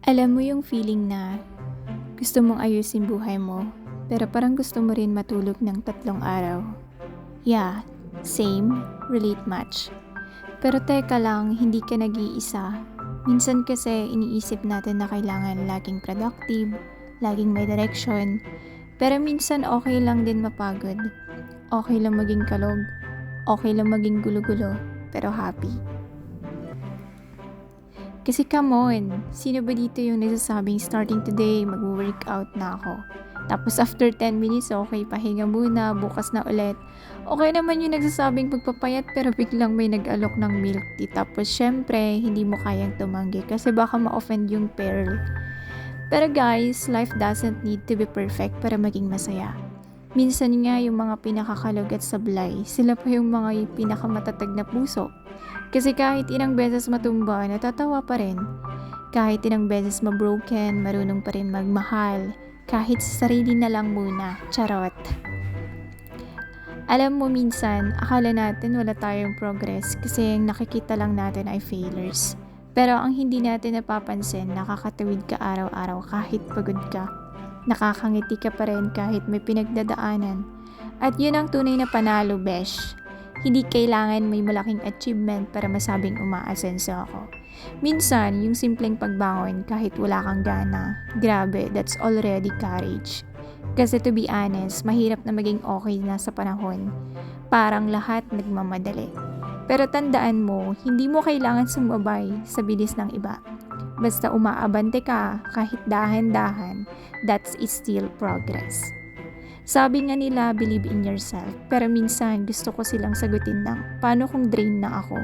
Alam mo yung feeling na gusto mong ayusin buhay mo, pero parang gusto mo rin matulog ng 3 araw. Yeah, same, relate much. Pero teka lang, hindi ka nag-iisa. Minsan kasi iniisip natin na kailangan laging productive, laging may direction, pero minsan okay lang din mapagod. Okay lang maging kalog, okay lang maging gulo-gulo, pero happy. Kasi come on, sino ba dito yung nagsasabing starting today, mag-workout na ako. Tapos after 10 minutes, okay, pahinga muna, bukas na ulit. Okay naman yung nagsasabing pagpapayat pero biglang may nag-alok ng milk tea. Tapos syempre, hindi mo kayang tumanggi kasi baka ma-offend yung pearl. Pero guys, life doesn't need to be perfect para maging masaya. Minsan nga yung mga pinakakalog at sablay, sila pa yung mga pinakamatatag na puso. Kasi kahit ilang beses matumba, natatawa pa rin. Kahit ilang beses mabroken, marunong pa rin magmahal. Kahit sa sarili na lang muna, charot. Alam mo minsan, akala natin wala tayong progress kasi ang nakikita lang natin ay failures. Pero ang hindi natin napapansin, nakakatawid ka araw-araw kahit pagod ka. Nakakangiti ka pa rin kahit may pinagdadaanan. At yun ang tunay na panalo, besh. Hindi kailangan may malaking achievement para masabing umaasenso ako. Minsan, yung simpleng pagbangon kahit wala kang gana, grabe, that's already courage. Kasi to be honest, mahirap na maging okay na sa panahon. Parang lahat nagmamadali. Pero tandaan mo, hindi mo kailangan sumabay sa bilis ng iba. Basta umaabante ka, kahit dahan-dahan, that's still progress. Sabi nga nila, believe in yourself. Pero minsan, gusto ko silang sagutin ng, paano kung drain na ako?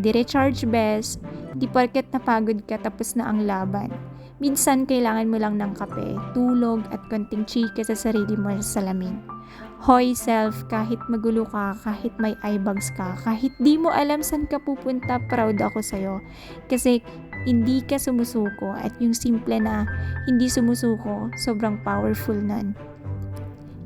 Di recharge best. Di porket napagod ka tapos na ang laban. Minsan, kailangan mo lang ng kape, tulog at konting chika sa sarili mo sa salamin. Hoy self, kahit magulo ka, kahit may eye bags ka, kahit di mo alam saan ka pupunta, proud ako sa'yo. Kasi hindi ka sumusuko at yung simple na hindi sumusuko, sobrang powerful nun.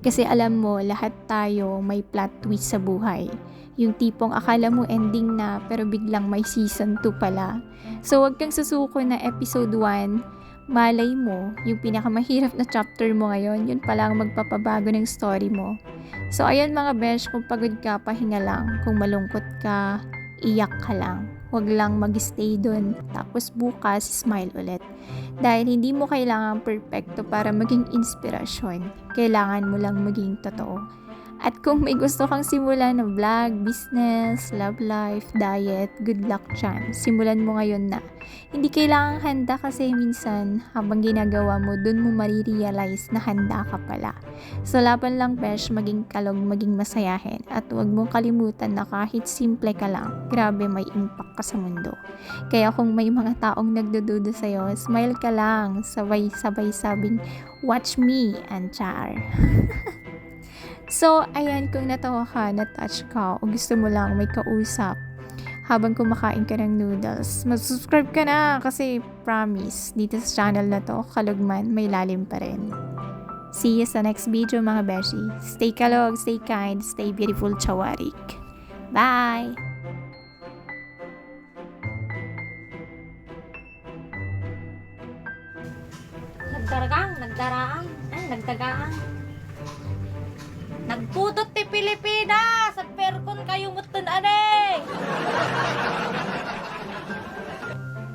Kasi alam mo, lahat tayo may plot twist sa buhay. Yung tipong akala mo ending na pero biglang may season 2 pala. So wag kang susuko na episode 1. Malay mo, yung pinakamahirap na chapter mo ngayon, yun pala ang magpapabago ng story mo. So ayan mga besh, kung pagod ka, pahinga lang. Kung malungkot ka, iyak ka lang. Huwag lang mag-stay dun. Tapos bukas, smile ulit. Dahil hindi mo kailangan perfecto para maging inspirasyon. Kailangan mo lang maging totoo. At kung may gusto kang simulan ng vlog, business, love life, diet, good luck dyan. Simulan mo ngayon na. Hindi kailangang handa kasi minsan habang ginagawa mo, dun mo marirealize na handa ka pala. So laban lang besh, maging kalog, maging masayahin. At huwag mong kalimutan na kahit simple ka lang, grabe may impact ka sa mundo. Kaya kung may mga taong nagdududa sa'yo, smile ka lang, sabay-sabay sabing, watch me and char. So, ayan, kung natawa ka, na-touch ka, o gusto mo lang may kausap habang kumakain ka ng noodles, mag-subscribe ka na kasi promise, dito sa channel na to, kalugman, may lalim pa rin. See you sa next video mga beshi. Stay kalog, stay kind, stay beautiful, chawarik. Bye! Nagdagaan. Nagpudot ti Pilipinas at perkon kayo mutun ane.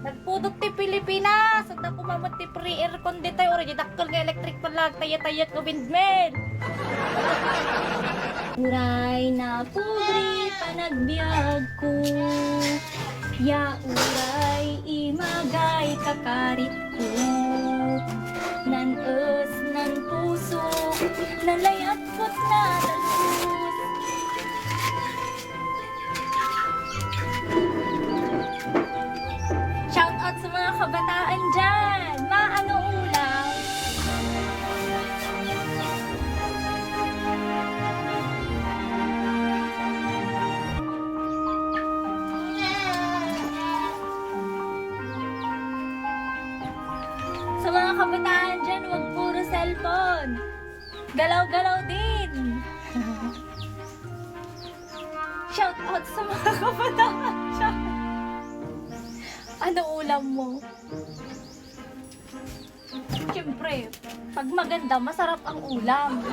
Nagpudot ti Pilipinas at nakumamot ti free aircon dito ori dakkel nga electric palag tayat-tayat no windmill. Uray na pobre panagbiag ko. Ya uray imagay kakarit ko. Nan-us nan puso nalayat pot na talus. Shout out sa mga kabataan dyan. Maano ulam? Sa mga kabataan dyan, huwag puro cellphone. Galaw-galaw din. Shout out sa mga kabataan dyan. Ano ulam mo? Siyempre, pag maganda, masarap ang ulam.